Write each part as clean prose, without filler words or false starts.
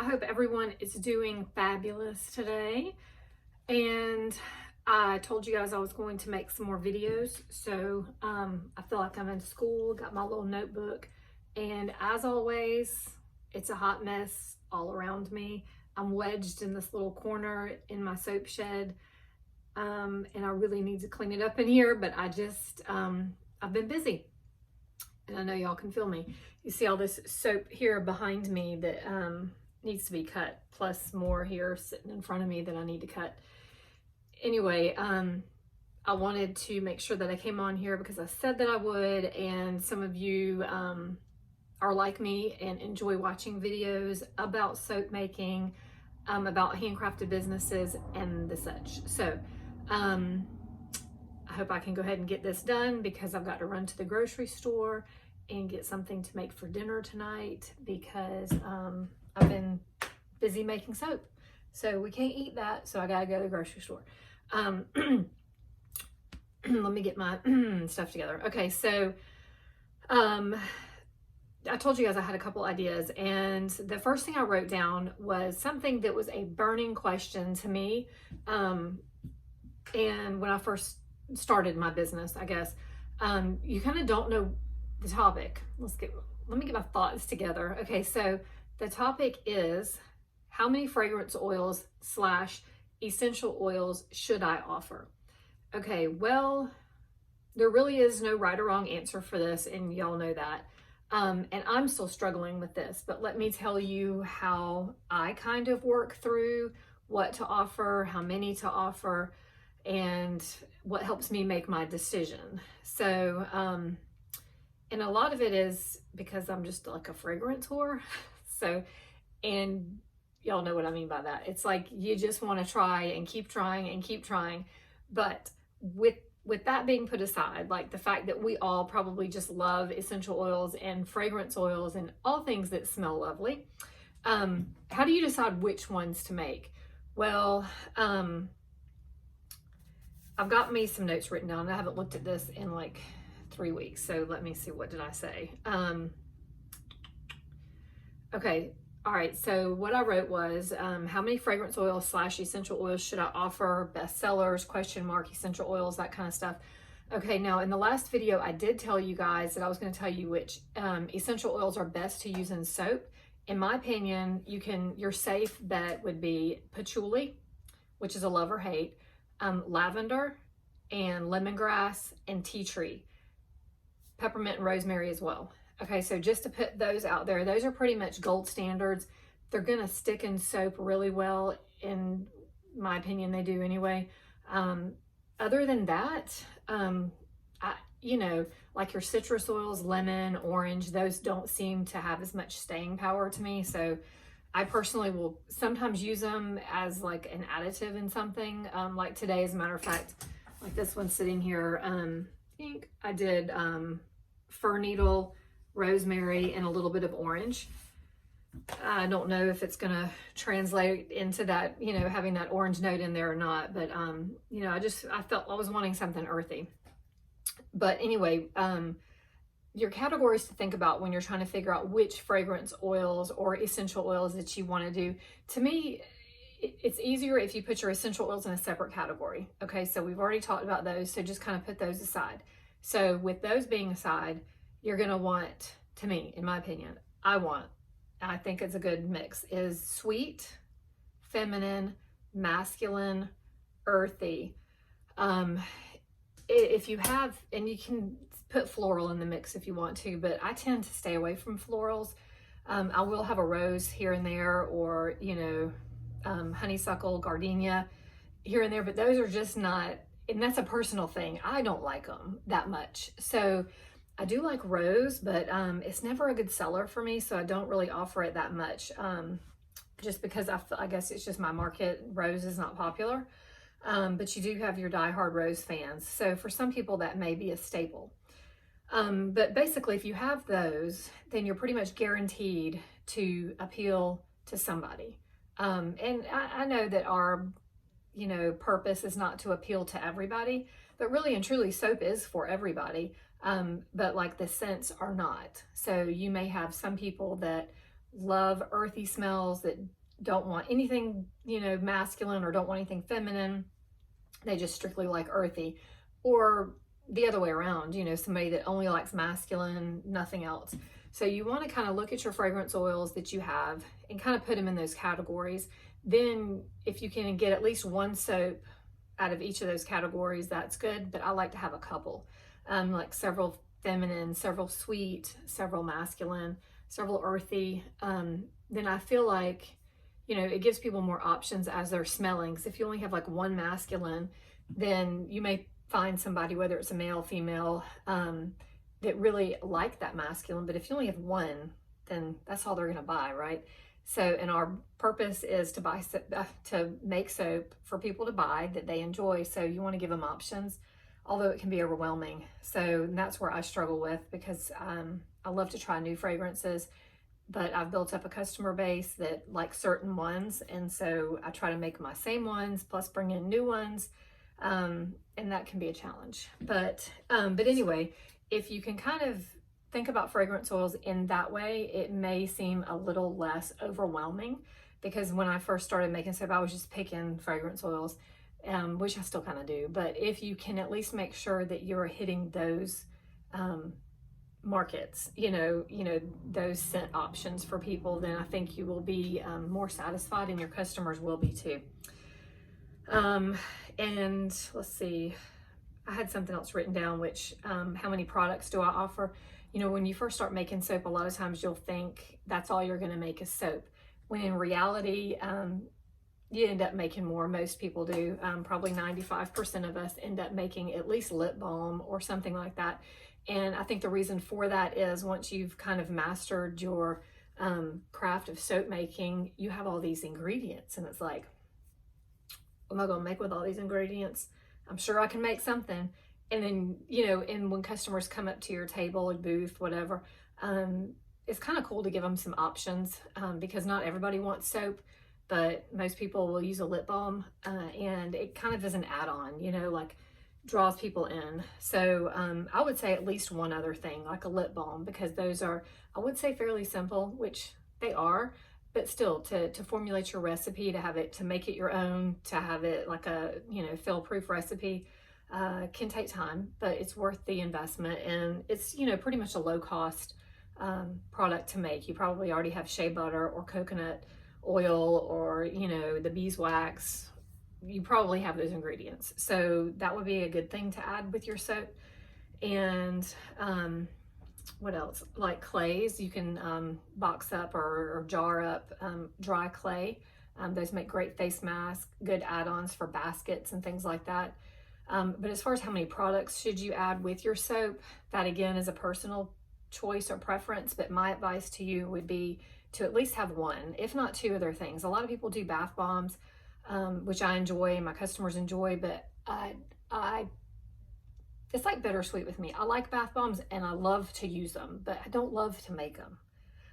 hope everyone is doing fabulous today. And I told you guys I was going to make some more videos. So I feel like I'm in school, got my little notebook. And as always, it's a hot mess all around me. I'm wedged in this little corner in my soap shed. And I really need to clean it up in here, but I've been busy. And I know y'all can feel me. You see all this soap here behind me that needs to be cut, plus more here sitting in front of me that I need to cut. Anyway, I wanted to make sure that I came on here because I said that I would, and some of you are like me and enjoy watching videos about soap making, about handcrafted businesses and the such. So I hope I can go ahead and get this done because I've got to run to the grocery store and get something to make for dinner tonight because I've been busy making soap. So we can't eat that, so I gotta go to the grocery store. Let me get my stuff together. Okay, so I told you guys I had a couple ideas, and the first thing I wrote down was something that was a burning question to me. And when I first started my business, I guess, you kind of don't know the topic. Let me get my thoughts together. Okay, so the topic is, how many fragrance oils / essential oils should I offer? Okay, well, there really is no right or wrong answer for this, and y'all know that. And I'm still struggling with this, but let me tell you how I kind of work through what to offer, how many to offer, and what helps me make my decision. So, and a lot of it is because I'm just like a fragrance whore. So, and y'all know what I mean by that. It's like you just want to try and keep trying and keep trying. But with that being put aside, like the fact that we all probably just love essential oils and fragrance oils and all things that smell lovely, how do you decide which ones to make? Well, I've got me some notes written down. I haven't looked at this in like 3 weeks. So let me see, what did I say? Okay. All right. So what I wrote was, how many fragrance oils / essential oils should I offer? Bestsellers, question mark, essential oils, that kind of stuff. Okay. Now in the last video, I did tell you guys that I was going to tell you which essential oils are best to use in soap. In my opinion, your safe bet would be patchouli, which is a love or hate, lavender and lemongrass and tea tree, peppermint and rosemary as well. Okay, so just to put those out there, those are pretty much gold standards. They're gonna stick in soap really well. In my opinion, they do anyway. Other than that, like your citrus oils, lemon, orange, those don't seem to have as much staying power to me. So I personally will sometimes use them as like an additive in something. Like today, as a matter of fact, like this one sitting here, I think I did fir needle, rosemary, and a little bit of orange. I don't know if it's gonna translate into that, having that orange note in there or not, but I felt I was wanting something earthy. But anyway, your categories to think about when you're trying to figure out which fragrance oils or essential oils that you want to do. To me, it's easier if you put your essential oils in a separate category. Okay, so we've already talked about those, so just kind of put those aside. So with those being aside, you're going to want, to me, in my opinion, I think it's a good mix, is sweet, feminine, masculine, earthy. If you have, and you can put floral in the mix if you want to, but I tend to stay away from florals. I will have a rose here and there, or, honeysuckle, gardenia here and there, but those are just not, and that's a personal thing. I don't like them that much. So I do like rose, but it's never a good seller for me, so I don't really offer it that much, just because I guess it's just my market. Rose is not popular, but you do have your diehard rose fans. So for some people, that may be a staple. But basically, if you have those, then you're pretty much guaranteed to appeal to somebody. And I know that our, purpose is not to appeal to everybody, but really and truly soap is for everybody. But like the scents are not. So you may have some people that love earthy smells, that don't want anything, masculine, or don't want anything feminine. They just strictly like earthy. Or the other way around, somebody that only likes masculine, nothing else. So you want to kind of look at your fragrance oils that you have and kind of put them in those categories. Then if you can get at least one soap out of each of those categories, that's good. But I like to have a couple, like several feminine, several sweet, several masculine, several earthy. Then I feel like, it gives people more options as they're smelling. Because if you only have like one masculine, then you may find somebody, whether it's a male, female, that really like that masculine. But if you only have one, then that's all they're going to buy, right? So, and our purpose is to make soap for people to buy that they enjoy. So you want to give them options, although it can be overwhelming. So that's where I struggle with, because I love to try new fragrances, but I've built up a customer base that likes certain ones. And so I try to make my same ones plus bring in new ones. And that can be a challenge. But anyway, if you can kind of think about fragrance oils in that way, it may seem a little less overwhelming, because when I first started making soap, I was just picking fragrance oils, which I still kind of do. But if you can at least make sure that you're hitting those markets, those scent options for people, then I think you will be more satisfied, and your customers will be too. And let's see, I had something else written down, which, how many products do I offer? When you first start making soap, a lot of times you'll think that's all you're going to make is soap, when in reality, you end up making more. Most people do. Probably 95% of us end up making at least lip balm or something like that. And I think the reason for that is, once you've kind of mastered your craft of soap making, you have all these ingredients, and it's like, what am I going to make with all these ingredients? I'm sure I can make something. And then, and when customers come up to your table or booth, whatever, it's kind of cool to give them some options, because not everybody wants soap, but most people will use a lip balm, and it kind of is an add-on, like draws people in. So I would say at least one other thing, like a lip balm, because those are, I would say, fairly simple, which they are, but still, to formulate your recipe, to make it your own, to have it like a, fail-proof recipe, can take time, but it's worth the investment. And it's, pretty much a low-cost product to make. You probably already have shea butter or coconut oil, or, the beeswax. You probably have those ingredients. So that would be a good thing to add with your soap. And what else? Like clays, you can box up or jar up dry clay. Those make great face masks, good add-ons for baskets and things like that. But as far as how many products should you add with your soap, that again is a personal choice or preference. But my advice to you would be to at least have one, if not two other things. A lot of people do bath bombs, which I enjoy, my customers enjoy, but it's like bittersweet with me. I like bath bombs and I love to use them, but I don't love to make them.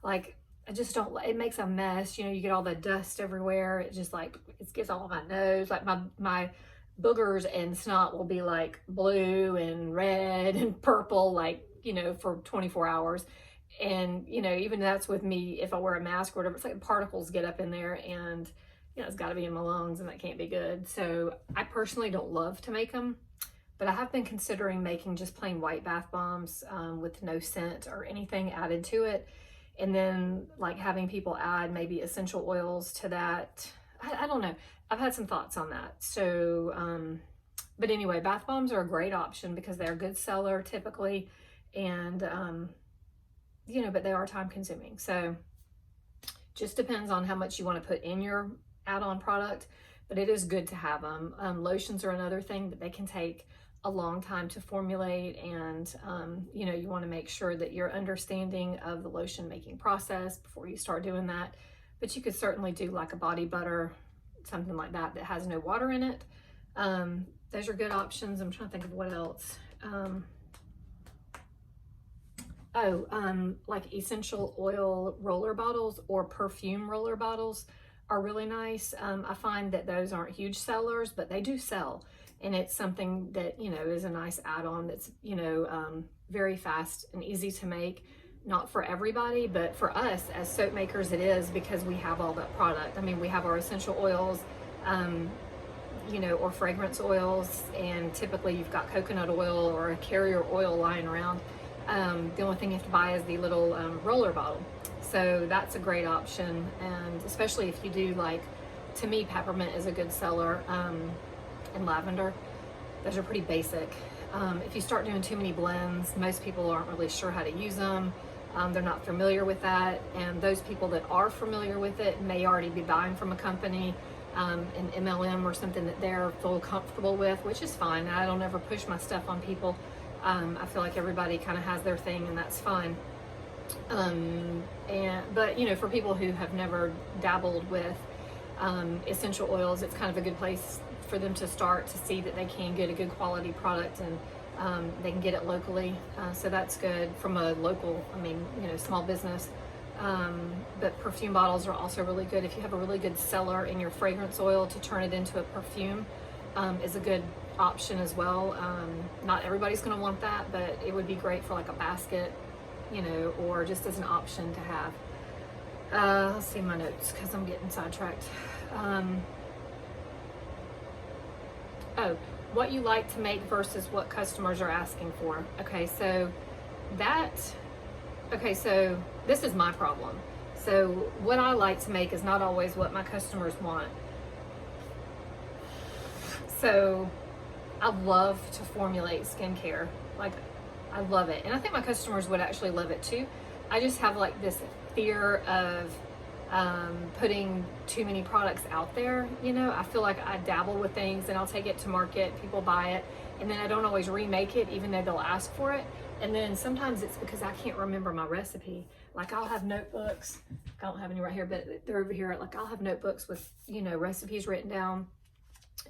Like, I just don't, it makes a mess. You get all the dust everywhere. It just like, it gets all on my nose. Like my boogers and snot will be like blue and red and purple, like, for 24 hours. And, even that's with me, if I wear a mask or whatever, it's like particles get up in there, and, it's got to be in my lungs, and that can't be good. So I personally don't love to make them, but I have been considering making just plain white bath bombs with no scent or anything added to it. And then like having people add maybe essential oils to that. I don't know. I've had some thoughts on that. So, but anyway, bath bombs are a great option because they're a good seller typically. And, but they are time consuming. So just depends on how much you want to put in your add-on product, but it is good to have them. Lotions are another thing, but they can take a long time to formulate. And, you want to make sure that you're understanding of the lotion making process before you start doing that. But you could certainly do like a body butter, something like that has no water in it. Those are good options. I'm trying to think of what else. Like essential oil roller bottles or perfume roller bottles are really nice. I find that those aren't huge sellers, but they do sell. And it's something that, is a nice add-on that's, very fast and easy to make. not for everybody, but for us as soap makers it is, because we have all that product. I mean, we have our essential oils, you know, or fragrance oils, and typically you've got coconut oil or a carrier oil lying around. The only thing you have to buy is the little roller bottle. So that's a great option, and especially if you do, like, to me, peppermint is a good seller, and lavender. Those are pretty basic. If you start doing too many blends, most people aren't really sure how to use them. They're not familiar with that, and those people that are familiar with it may already be buying from a company, an MLM or something that they're feel comfortable with, which is fine. I don't ever push my stuff on people. I feel like everybody kind of has their thing, and that's fine. But you know, for people who have never dabbled with essential oils, it's kind of a good place for them to start, to see that they can get a good quality product, and they can get it locally. So that's good from a local, I mean, you know, small business. But perfume bottles are also really good. If you have a really good seller in your fragrance oil, to turn it into a perfume is a good option as well. Not everybody's going to want that, but it would be great for like a basket, you know, or just as an option to have. Let's see my notes because I'm getting sidetracked. Oh, what you like to make versus what customers are asking for. Okay, so this is my problem. So what I like to make is not always what my customers want. So I love to formulate skincare. Like, I love it. And I think my customers would actually love it too. I just have like this fear of putting too many products out there. You know, I feel like I dabble with things and I'll take it to market, people buy it, and then I don't always remake it even though they'll ask for it. And then sometimes it's because I can't remember my recipe. Like, I'll have notebooks. I don't have any right here, but they're over here. Like, I'll have notebooks with, you know, recipes written down,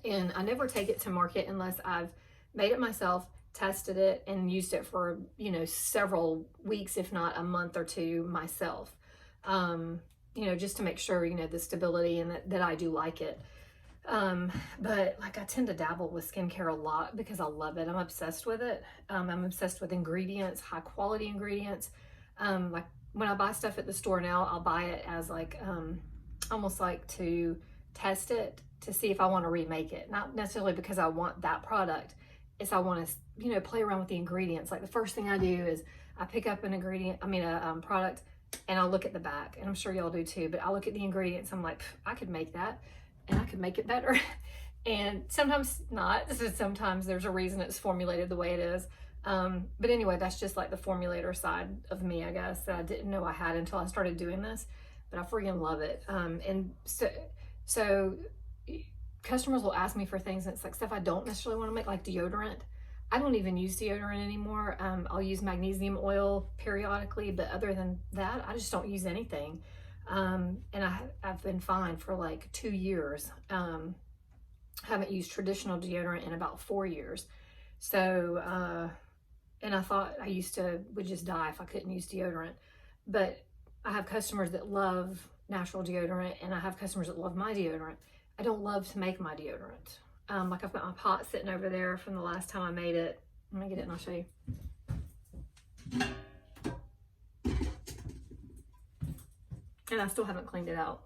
and I never take it to market unless I've made it myself, tested it, and used it for, you know, several weeks, if not a month or two myself. You know, just to make sure, you know, the stability and that I do like it. But like, I tend to dabble with skincare a lot because I love it. I'm obsessed with it. I'm obsessed with ingredients, high quality ingredients. Like, when I buy stuff at the store now, I'll buy it as like, almost like to test it to see if I want to remake it. Not necessarily because I want that product. It's I want to, you know, play around with the ingredients. Like, the first thing I do is I pick up a product, and I'll look at the back, and I'm sure y'all do too, but I look at the ingredients. I'm like, I could make that, and I could make it better. And sometimes not. Sometimes there's a reason it's formulated the way it is. But anyway, that's just like the formulator side of me, I guess, that I didn't know I had until I started doing this, but I freaking love it. And so customers will ask me for things, and it's like stuff I don't necessarily want to make, like deodorant. I don't even use deodorant anymore. I'll use magnesium oil periodically, but other than that, I just don't use anything. And I've been fine for like 2 years. Haven't used traditional deodorant in about 4 years. So, and I thought I would just die if I couldn't use deodorant. But I have customers that love natural deodorant, and I have customers that love my deodorant. I don't love to make my deodorant. Like, I've got my pot sitting over there from the last time I made it. Let me get it and I'll show you. And I still haven't cleaned it out.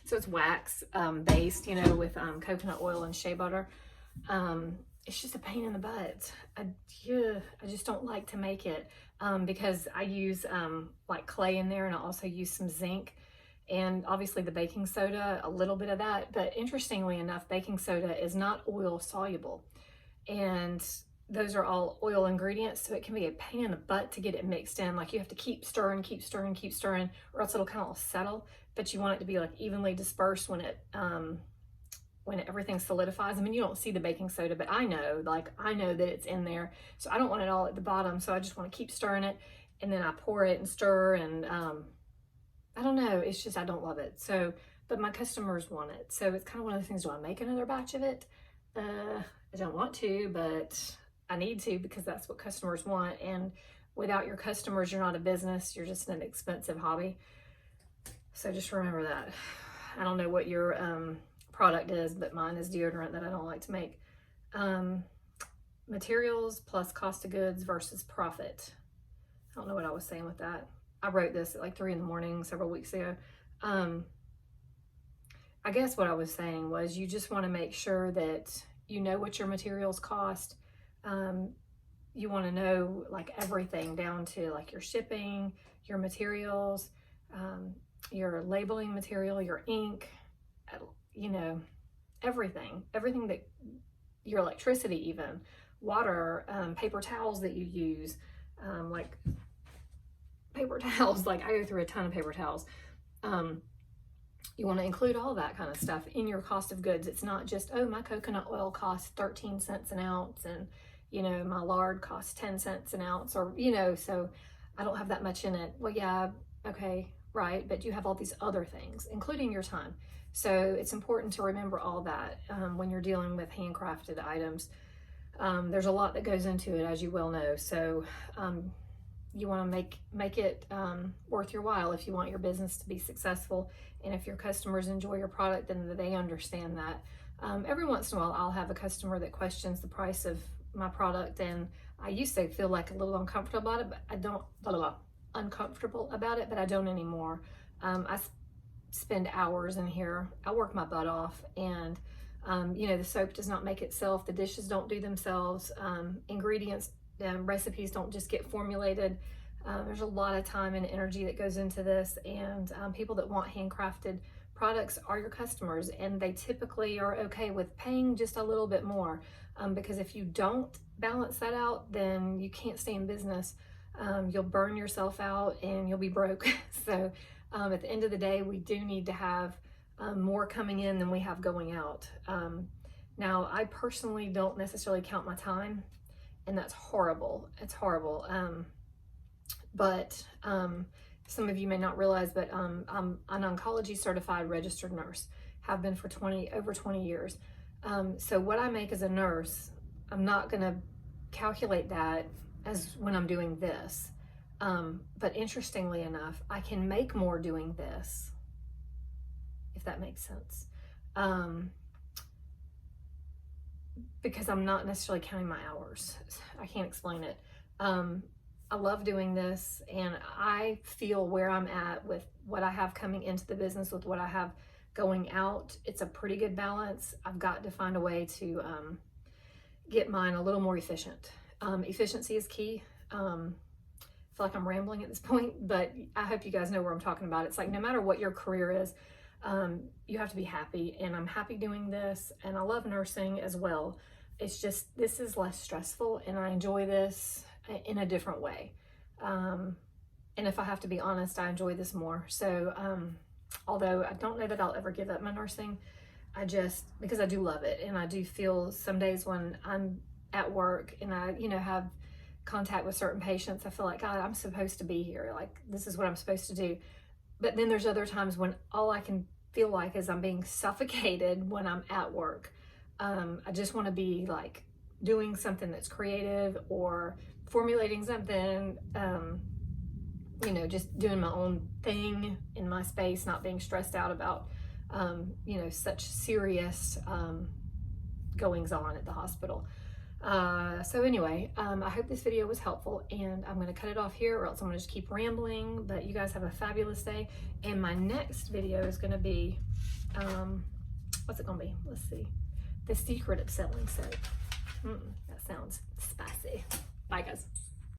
So it's wax based, you know, with coconut oil and shea butter. It's just a pain in the butt. I just don't like to make it because I use like clay in there, and I also use some zinc. And obviously the baking soda, a little bit of that. But interestingly enough, baking soda is not oil soluble. And those are all oil ingredients, so it can be a pain in the butt to get it mixed in. Like, you have to keep stirring, or else it'll kind of settle. But you want it to be like evenly dispersed when everything solidifies. I mean, you don't see the baking soda, but I know that it's in there. So I don't want it all at the bottom. So I just want to keep stirring it, and then I pour it and stir, and I don't know, it's just, I don't love it. So, but my customers want it. So it's kind of one of the things, do I make another batch of it? I don't want to, but I need to, because that's what customers want. And without your customers, you're not a business, you're just an expensive hobby. So just remember that. I don't know what your product is, but mine is deodorant that I don't like to make. Materials plus cost of goods versus profit. I don't know what I was saying with that. I wrote this at like 3 in the morning several weeks ago. I guess what I was saying was you just want to make sure that you know what your materials cost. You want to know like everything down to like your shipping, your materials, your labeling material, your ink, you know, everything that your electricity, even water, paper towels that you use, like paper towels, like I go through a ton of paper towels. You want to include all that kind of stuff in your cost of goods. It's not just, oh, my coconut oil costs 13 cents an ounce and, you know, my lard costs 10 cents an ounce, or, you know, so I don't have that much in it. Well, yeah, okay, right. But you have all these other things, including your time. So it's important to remember all that when you're dealing with handcrafted items. There's a lot that goes into it, as you well know. So you want to make it worth your while if you want your business to be successful, and if your customers enjoy your product, then they understand that. Every once in a while I'll have a customer that questions the price of my product, and I used to feel like a little uncomfortable about it, but I don't but I don't anymore. I spend hours in here. I work my butt off, and you know, the soap does not make itself, the dishes don't do themselves, ingredients, recipes don't just get formulated. There's a lot of time and energy that goes into this, and people that want handcrafted products are your customers, and they typically are okay with paying just a little bit more, because if you don't balance that out, then you can't stay in business. You'll burn yourself out and you'll be broke. So at the end of the day, we do need to have more coming in than we have going out. Now, I personally don't necessarily count my time, and that's horrible. It's horrible. But some of you may not realize, but I'm an oncology certified registered nurse, have been for over 20 years. So what I make as a nurse, I'm not gonna calculate that as when I'm doing this. But interestingly enough, I can make more doing this, if that makes sense. Because I'm not necessarily counting my hours. I can't explain it. I love doing this, and I feel where I'm at with what I have coming into the business with what I have going out. It's a pretty good balance. I've got to find a way to get mine a little more efficient. Efficiency is key. I feel like I'm rambling at this point, but I hope you guys know where I'm talking about. It's like no matter what your career is, you have to be happy, and I'm happy doing this, and I love nursing as well. It's just, this is less stressful, and I enjoy this in a different way. And if I have to be honest, I enjoy this more. So although I don't know that I'll ever give up my nursing, because I do love it, and I do feel some days when I'm at work and I, you know, have contact with certain patients, I feel like, God, I'm supposed to be here. Like, this is what I'm supposed to do. But then there's other times when all I can feel like is I'm being suffocated when I'm at work. I just want to be like doing something that's creative or formulating something, you know, just doing my own thing in my space, not being stressed out about, you know, such serious goings on at the hospital. So anyway, I hope this video was helpful, and I'm going to cut it off here or else I'm going to just keep rambling. But you guys have a fabulous day, and my next video is going to be, what's it going to be? Let's see. The secret of selling soap. That sounds spicy. Bye, guys.